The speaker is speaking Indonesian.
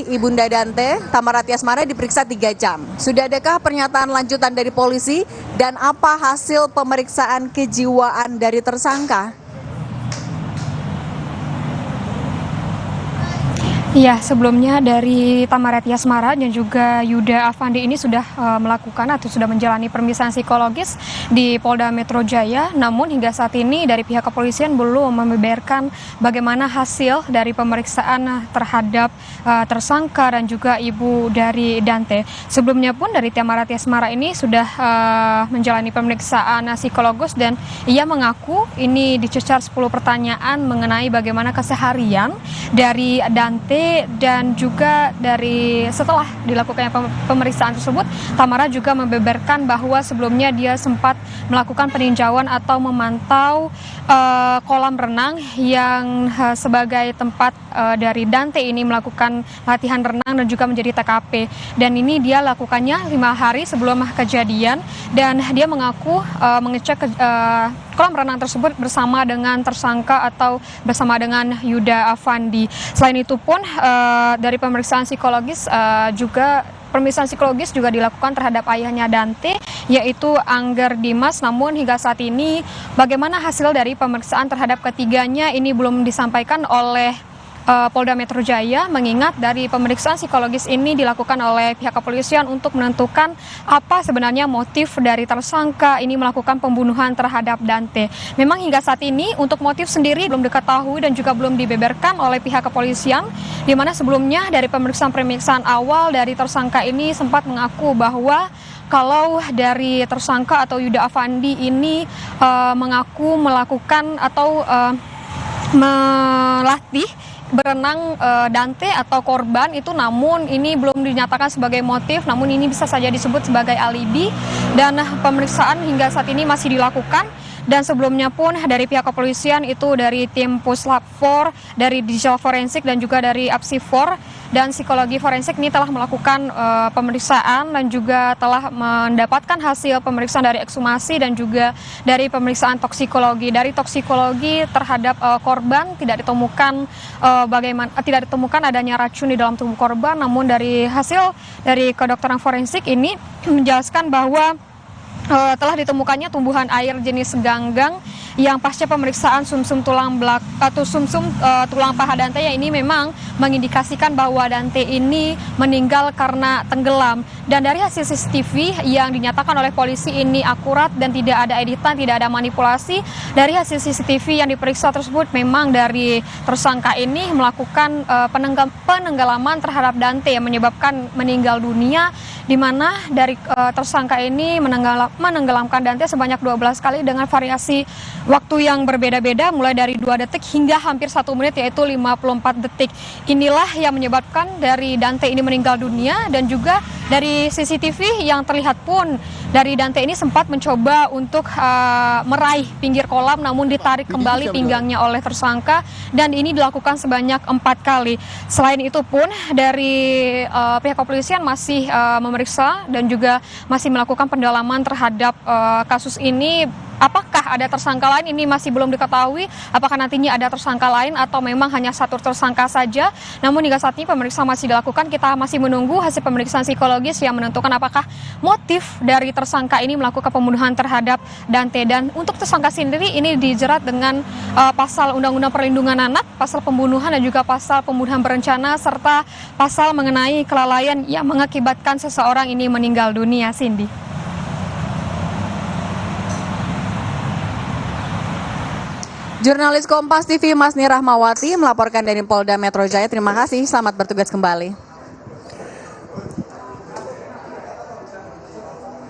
Ibunda Dante, Tamara Tiasmara diperiksa 3 jam. Sudah adakah pernyataan lanjutan dari polisi dan apa hasil pemeriksaan kejiwaan dari tersangka? Ya, sebelumnya dari Tamara Tiasmara dan juga Yuda Afandi ini sudah melakukan atau sudah menjalani pemeriksaan psikologis di Polda Metro Jaya. Namun hingga saat ini dari pihak kepolisian belum membeberkan bagaimana hasil dari pemeriksaan terhadap tersangka dan juga ibu dari Dante. Sebelumnya pun dari Tamara Tiasmara ini sudah menjalani pemeriksaan psikologis dan ia mengaku ini dicecar 10 pertanyaan mengenai bagaimana keseharian dari Dante, dan juga dari setelah dilakukannya pemeriksaan tersebut, Tamara juga membeberkan bahwa sebelumnya dia sempat melakukan peninjauan atau memantau kolam renang yang sebagai tempat dari Dante ini melakukan latihan renang dan juga menjadi TKP. Dan ini dia lakukannya 5 hari sebelum kejadian, dan dia mengaku mengecek kolam renang tersebut bersama dengan tersangka atau bersama dengan Yuda Afandi. Selain itu pun dari pemeriksaan psikologis juga dilakukan terhadap ayahnya Dante, yaitu Angger Dimas. Namun hingga saat ini bagaimana hasil dari pemeriksaan terhadap ketiganya ini belum disampaikan oleh Polda Metro Jaya, mengingat dari pemeriksaan psikologis ini dilakukan oleh pihak kepolisian untuk menentukan apa sebenarnya motif dari tersangka ini melakukan pembunuhan terhadap Dante. Memang hingga saat ini untuk motif sendiri belum diketahui dan juga belum dibeberkan oleh pihak kepolisian, di mana sebelumnya dari pemeriksaan awal dari tersangka ini sempat mengaku bahwa kalau dari tersangka atau Yuda Afandi ini mengaku melakukan atau melatih berenang Dante atau korban itu, namun ini belum dinyatakan sebagai motif, namun ini bisa saja disebut sebagai alibi, dan pemeriksaan hingga saat ini masih dilakukan. Dan sebelumnya pun dari pihak kepolisian itu dari tim Puslap 4, dari Digital Forensik dan juga dari Apsifor dan Psikologi Forensik ini telah melakukan pemeriksaan dan juga telah mendapatkan hasil pemeriksaan dari ekshumasi dan juga dari pemeriksaan toksikologi. Dari toksikologi terhadap korban tidak ditemukan adanya racun di dalam tubuh korban, namun dari hasil dari kedokteran forensik ini menjelaskan bahwa telah ditemukannya tumbuhan air jenis ganggang yang pasca pemeriksaan sumsum tulang belakang atau sumsum tulang paha Dante, yang ini memang mengindikasikan bahwa Dante ini meninggal karena tenggelam. Dan dari hasil CCTV yang dinyatakan oleh polisi ini akurat dan tidak ada editan, tidak ada manipulasi. Dari hasil CCTV yang diperiksa tersebut memang dari tersangka ini melakukan penenggelaman terhadap Dante yang menyebabkan meninggal dunia, di mana dari tersangka ini menenggelamkan Dante sebanyak 12 kali dengan variasi waktu yang berbeda-beda, mulai dari 2 detik hingga hampir 1 menit, yaitu 54 detik. Inilah yang menyebabkan dari Dante ini meninggal dunia. Dan juga dari CCTV yang terlihat pun dari Dante ini sempat mencoba untuk meraih pinggir kolam, namun ditarik kembali pinggangnya oleh tersangka, dan ini dilakukan sebanyak 4 kali. Selain itu pun dari pihak kepolisian masih memeriksa dan juga masih melakukan pendalaman terhadap kasus ini. Apakah ada tersangka lain, ini masih belum diketahui. Apakah nantinya ada tersangka lain atau memang hanya satu tersangka saja. Namun hingga saat ini pemeriksaan masih dilakukan. Kita masih menunggu hasil pemeriksaan psikologis yang menentukan apakah motif dari tersangka ini melakukan pembunuhan terhadap Dante. Dan untuk tersangka sendiri ini dijerat dengan pasal Undang-Undang Perlindungan Anak, pasal pembunuhan dan juga pasal pembunuhan berencana, serta pasal mengenai kelalaian yang mengakibatkan seseorang ini meninggal dunia. Cindy. Jurnalis Kompas TV Masni Rahmawati melaporkan dari Polda Metro Jaya. Terima kasih, selamat bertugas kembali.